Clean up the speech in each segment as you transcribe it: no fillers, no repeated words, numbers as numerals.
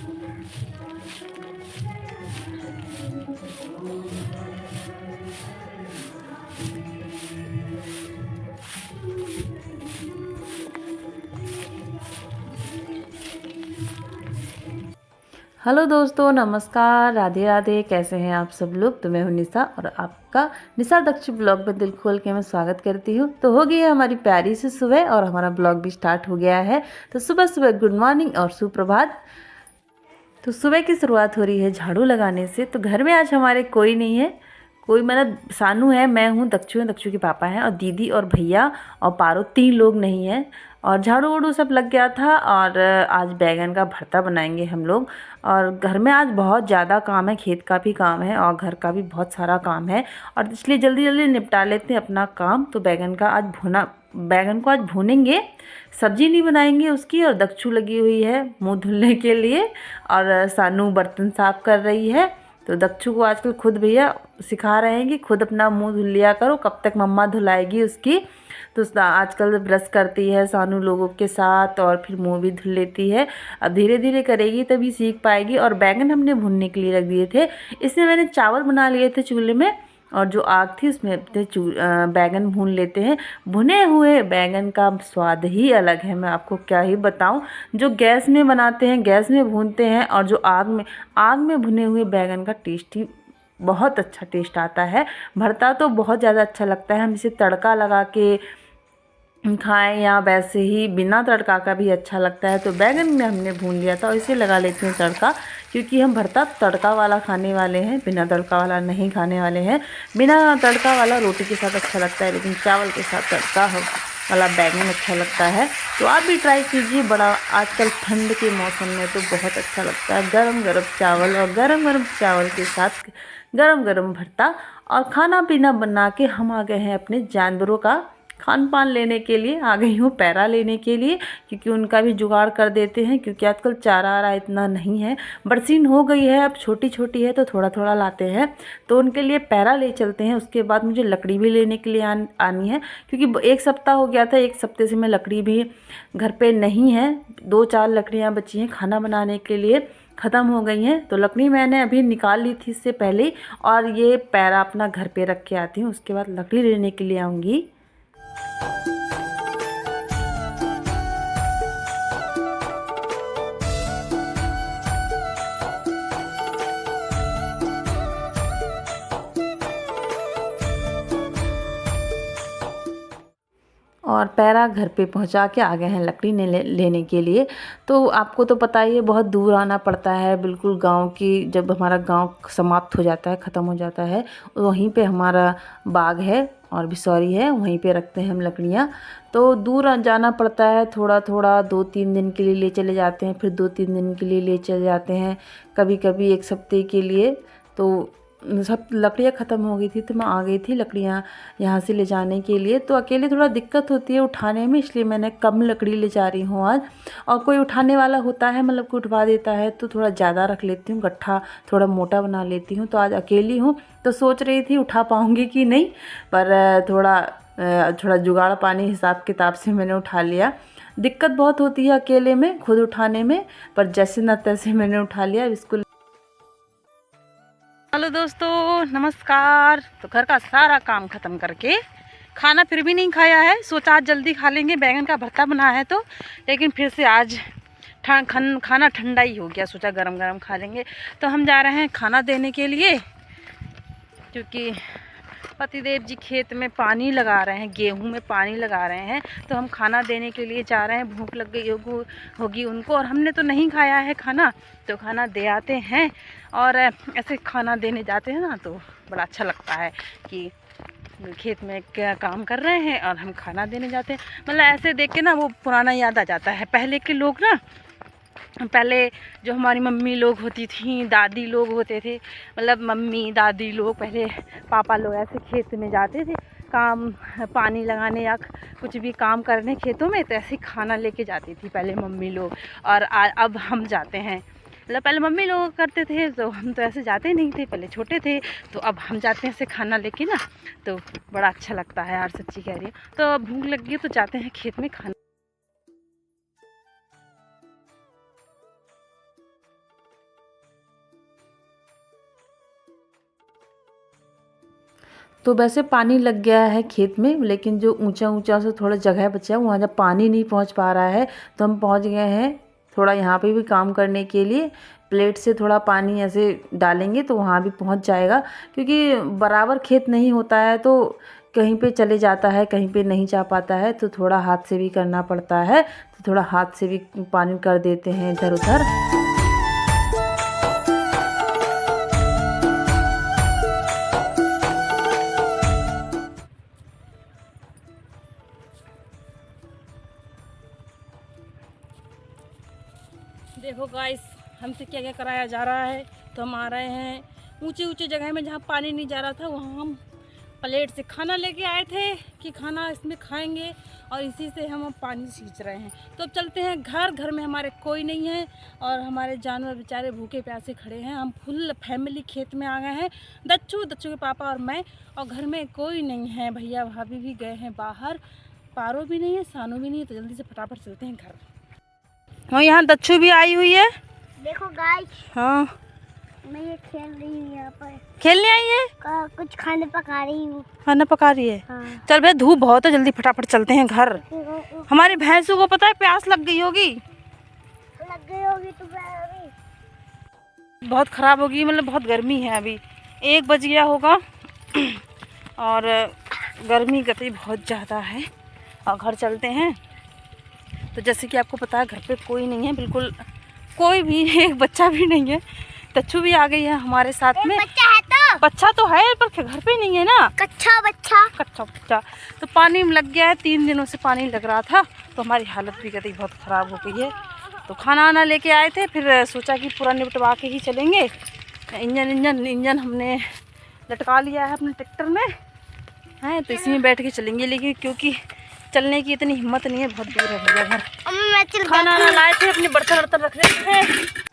Hello दोस्तों, नमस्कार, राधे राधे। कैसे हैं आप सब लोग। तो मैं हूं निशा और आपका निशा दक्ष ब्लॉग में दिल खोल के मैं स्वागत करती हूं। तो हो गई है हमारी प्यारी सी सुबह और हमारा ब्लॉग भी स्टार्ट हो गया है। तो सुबह सुबह गुड मॉर्निंग और सुप्रभात। तो सुबह की शुरुआत हो रही है झाड़ू लगाने से। तो घर में आज हमारे कोई नहीं है, कोई मतलब सानू है, मैं हूँ, दक्षु है, दक्षु के पापा हैं और दीदी और भैया और पारो, 3 लोग नहीं हैं। और झाड़ू वाड़ू सब लग गया था और आज बैगन का भरता बनाएंगे हम लोग। और घर में आज बहुत ज़्यादा काम है, खेत का भी काम है और घर का भी बहुत सारा काम है और इसलिए जल्दी जल्दी निपटा लेते हैं अपना काम। तो बैगन को आज भूनेंगे, सब्जी नहीं बनाएंगे उसकी। और दक्षु लगी हुई है मुंह धुलने के लिए और सानू बर्तन साफ कर रही है। तो दक्षु को आजकल खुद भैया सिखा रहे हैं कि खुद अपना मुंह धुल लिया करो, कब तक मम्मा धुलाएगी उसकी। तो आजकल ब्रश करती है सानू लोगों के साथ और फिर मुंह भी धुल लेती है। अब धीरे धीरे करेगी तभी सीख पाएगी। और बैगन हमने भूनने के लिए रख दिए थे। इसमें मैंने चावल बना लिए थे चूल्हे में और जो आग थी उसमें बैगन भून लेते हैं। भुने हुए बैगन का स्वाद ही अलग है, मैं आपको क्या ही बताऊं। जो गैस में बनाते हैं, गैस में भूनते हैं, और जो आग में भुने हुए बैगन का टेस्ट ही बहुत अच्छा टेस्ट आता है। भरता तो बहुत ज़्यादा अच्छा लगता है। हम इसे तड़का लगा के खाएं या वैसे ही बिना तड़का का भी अच्छा लगता है। तो बैगन में हमने भून लिया था और इसे लगा लेते हैं तड़का, क्योंकि हम भरता तड़का वाला खाने वाले हैं, बिना तड़का वाला नहीं खाने वाले हैं। बिना तड़का वाला रोटी के साथ अच्छा लगता है, लेकिन चावल के साथ तड़का वाला बैगन अच्छा लगता है। तो आप भी ट्राई कीजिए। बड़ा आजकल ठंड के मौसम में तो बहुत अच्छा लगता है गरम गरम चावल और गरम गरम चावल के साथ गरम गरम भरता। और खाना पीना बना के हम आ गए हैं अपने जानवरों का खान पान लेने के लिए। आ गई हूँ पैरा लेने के लिए, क्योंकि उनका भी जुगाड़ कर देते हैं, क्योंकि आजकल चारा आरा इतना नहीं है। बरसीन हो गई है, अब छोटी छोटी है तो थोड़ा थोड़ा लाते हैं। तो उनके लिए पैरा ले चलते हैं। उसके बाद मुझे लकड़ी भी लेने के लिए आनी है, क्योंकि 1 सप्ताह हो गया था, 1 सप्ते से मैं लकड़ी भी घर पे नहीं है। 2-4 लकड़ियाँ बची हैं खाना बनाने के लिए, ख़त्म हो गई हैं। तो लकड़ी मैंने अभी निकाल ली थी इससे पहले, और ये पैरा अपना घर पे रख के आती हूँ। उसके बाद लकड़ी लेने के लिए आऊँगी। और पैरा घर पे पहुंचा के आ गए हैं लकड़ी लेने के लिए। तो आपको तो पता ही है, बहुत दूर आना पड़ता है, बिल्कुल गांव की। जब हमारा गांव समाप्त हो जाता है, ख़त्म हो जाता है, वहीं पे हमारा बाग है और बिसौरी है, वहीं पे रखते हैं हम लकड़ियाँ। तो दूर जाना पड़ता है, थोड़ा थोड़ा 2-3 दिन के लिए ले चले जाते हैं, फिर 2-3 दिन के लिए ले चले जाते हैं, कभी कभी 1 सप्ते के लिए। तो सब लकड़ियाँ ख़त्म हो गई थी तो मैं आ गई थी लकड़ियाँ यहाँ से ले जाने के लिए। तो अकेले थोड़ा दिक्कत होती है उठाने में, इसलिए मैंने कम लकड़ी ले जा रही हूँ आज। और कोई उठाने वाला होता है, मतलब कोई उठवा देता है, तो थोड़ा ज़्यादा रख लेती हूँ, गट्ठा थोड़ा मोटा बना लेती हूँ। तो आज अकेली हूँ तो सोच रही थी उठा पाऊँगी कि नहीं, पर थोड़ा जुगाड़ पानी हिसाब किताब से मैंने उठा लिया। दिक्कत बहुत होती है अकेले में खुद उठाने में, पर जैसे न तैसे मैंने उठा लिया इसको। हेलो दोस्तों, नमस्कार। तो घर का सारा काम ख़त्म करके खाना फिर भी नहीं खाया है। सोचा आज जल्दी खा लेंगे, बैगन का भरता बना है तो, लेकिन फिर से आज खाना ठंडा ही हो गया। सोचा गरम गरम खा लेंगे। तो हम जा रहे हैं खाना देने के लिए, क्योंकि पतिदेव जी खेत में पानी लगा रहे हैं, गेहूं में पानी लगा रहे हैं। तो हम खाना देने के लिए जा रहे हैं। भूख लग गई होगी उनको, और हमने तो नहीं खाया है खाना, तो खाना दे आते हैं। और ऐसे खाना देने जाते हैं ना तो बड़ा अच्छा लगता है कि खेत में क्या काम कर रहे हैं और हम खाना देने जाते हैं। मतलब ऐसे देख के ना वो पुराना याद आ जाता है। पहले के लोग ना, पहले जो हमारी मम्मी लोग होती थी, दादी लोग होते थे, मतलब मम्मी दादी लोग, पहले पापा लोग ऐसे खेत में जाते थे काम, पानी लगाने या कुछ भी काम करने खेतों में, तो ऐसे खाना लेके जाती थी पहले मम्मी लोग। और अब हम जाते हैं, मतलब पहले मम्मी लोग करते थे तो हम तो ऐसे जाते नहीं थे, पहले छोटे थे। तो अब हम जाते हैं ऐसे खाना लेके ना, तो बड़ा अच्छा लगता है यार, सच्ची कह रही हूँ। तो अब भूख लगी तो जाते हैं खेत में खाना। तो वैसे पानी लग गया है खेत में, लेकिन जो ऊंचा ऊंचा से थोड़ा जगह बचा है वहाँ जब पानी नहीं पहुँच पा रहा है तो हम पहुँच गए हैं थोड़ा यहाँ पे भी काम करने के लिए। प्लेट से थोड़ा पानी ऐसे डालेंगे तो वहाँ भी पहुँच जाएगा, क्योंकि बराबर खेत नहीं होता है तो कहीं पे चले जाता है, कहीं पे नहीं जा पाता है, तो थोड़ा हाथ से भी करना पड़ता है। तो थोड़ा हाथ से भी पानी कर देते हैं इधर उधर। देखो गाइस, हमसे क्या क्या कराया जा रहा है। तो हम आ रहे हैं ऊंचे ऊंचे जगह में जहाँ पानी नहीं जा रहा था, वहाँ हम प्लेट से खाना लेके आए थे कि खाना इसमें खाएंगे, और इसी से हम पानी सींच रहे हैं। तो अब चलते हैं घर। घर में हमारे कोई नहीं है और हमारे जानवर बेचारे भूखे प्यासे खड़े हैं। हम फुल फैमिली खेत में आ गए हैं, दच्चू के पापा और मैं, और घर में कोई नहीं है। भैया भाभी भी गए हैं बाहर, पारो भी नहीं है, सानू भी नहीं है। तो जल्दी से फटाफट चलते हैं घर। हाँ, यहाँ दच्चू भी आई हुई है। देखो गाइस, हाँ, मैं ये खेल रही हूँ यहाँ पर। खेलने आई है, कुछ खाने पका रही हूँ। खाना पका रही है। हाँ। चल भैया, धूप बहुत है, जल्दी फटाफट चलते हैं घर। हमारी भैंसों को पता है प्यास लग गई होगी। लग गई होगी तो अभी बहुत ख़राब होगी, मतलब बहुत गर्मी है। अभी 1 बज गया होगा और गर्मी गति बहुत ज़्यादा है। और घर चलते हैं। तो जैसे कि आपको पता है घर पे कोई नहीं है, बिल्कुल कोई भी, एक बच्चा भी नहीं है। दच्चू भी आ गई है हमारे साथ में। बच्चा है तो बच्चा तो है पर घर पे नहीं है ना। कच्चा बच्चा। तो पानी में लग गया है, 3 दिनों से पानी लग रहा था, तो हमारी हालत भी कहती बहुत ख़राब हो गई है। तो खाना वाना लेके आए थे, फिर सोचा कि पूरा निपटवा के ही चलेंगे। इंजन हमने लटका लिया है अपने ट्रैक्टर में है, तो इसी में बैठ के चलेंगे। लेकिन क्योंकि चलने की इतनी हिम्मत नहीं है, बहुत दूर है भैया घर। खाना वाना लाए थे, अपने बर्तन वर्तन रख रहे थे।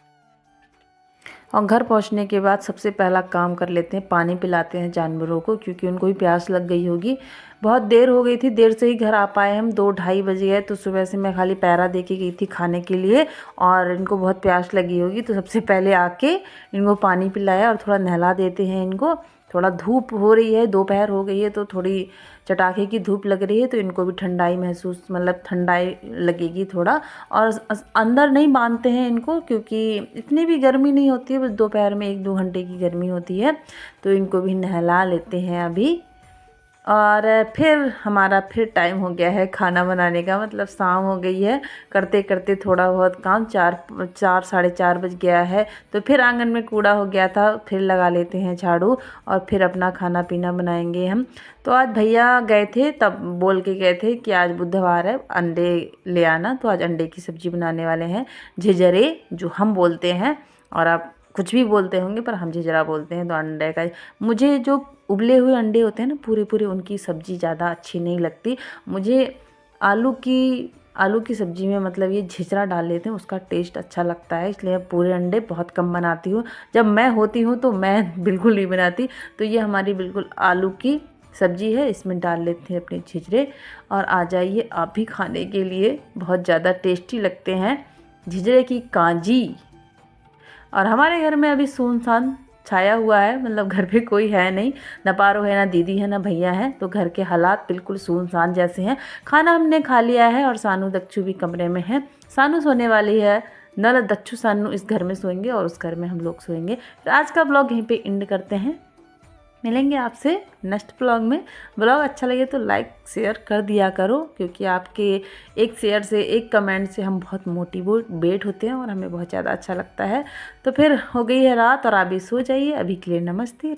और घर पहुंचने के बाद सबसे पहला काम कर लेते हैं, पानी पिलाते हैं जानवरों को, क्योंकि उनको भी प्यास लग गई होगी। बहुत देर हो गई थी, देर से ही घर आ पाए हम, 2-2:30 बज गए। तो सुबह से मैं खाली पैरा दे के गई थी खाने के लिए, और इनको बहुत प्यास लगी होगी। तो सबसे पहले आके इनको पानी पिलाया और थोड़ा नहला देते हैं इनको। थोड़ा धूप हो रही है, दोपहर हो गई है, तो थोड़ी चटाखे की धूप लग रही है, तो इनको भी ठंडाई महसूस, मतलब ठंडाई लगेगी थोड़ा। और अंदर नहीं बांधते हैं इनको, क्योंकि इतनी भी गर्मी नहीं होती है, बस दोपहर में 1-2 घंटे की गर्मी होती है। तो इनको भी नहला लेते हैं अभी। और फिर हमारा टाइम हो गया है खाना बनाने का, मतलब शाम हो गई है। करते करते थोड़ा बहुत काम 4 साढ़े 4 बज गया है। तो फिर आंगन में कूड़ा हो गया था, फिर लगा लेते हैं झाड़ू, और फिर अपना खाना पीना बनाएंगे हम। तो आज भैया गए थे, तब बोल के गए थे कि आज बुधवार है, अंडे ले आना। तो आज अंडे की सब्ज़ी बनाने वाले हैं, झिझरे जो हम बोलते हैं, और आप कुछ भी बोलते होंगे पर हम झिझरा बोलते हैं। तो अंडे का, मुझे जो उबले हुए अंडे होते हैं ना पूरे, उनकी सब्ज़ी ज़्यादा अच्छी नहीं लगती मुझे। आलू की सब्ज़ी में मतलब ये झिझरा डाल लेते हैं, उसका टेस्ट अच्छा लगता है, इसलिए मैं पूरे अंडे बहुत कम बनाती हूँ। जब मैं होती हूँ तो मैं बिल्कुल नहीं बनाती। तो ये हमारी बिल्कुल आलू की सब्ज़ी है, इसमें डाल लेते हैं अपने झिझरे। और आ जाइए आप भी खाने के लिए, बहुत ज़्यादा टेस्टी लगते हैं झिझरे की कांजी। और हमारे घर में अभी सुनसान छाया हुआ है, मतलब घर पे कोई है नहीं, ना पारो है, ना दीदी है, ना भैया है। तो घर के हालात बिल्कुल सुनसान जैसे हैं। खाना हमने खा लिया है और सानू दच्चू भी कमरे में है। सानू सोने वाली है, नल दच्चू सानू इस घर में सोएंगे और उस घर में हम लोग सोएंगे। तो आज का ब्लॉग यहीं पे एंड करते हैं, मिलेंगे आपसे नेक्स्ट ब्लॉग में। ब्लॉग अच्छा लगे तो लाइक शेयर कर दिया करो, क्योंकि आपके एक शेयर से, एक कमेंट से हम बहुत मोटिवेट होते हैं और हमें बहुत ज़्यादा अच्छा लगता है। तो फिर हो गई है रात और आप भी सो जाइए। अभी के लिए नमस्ते।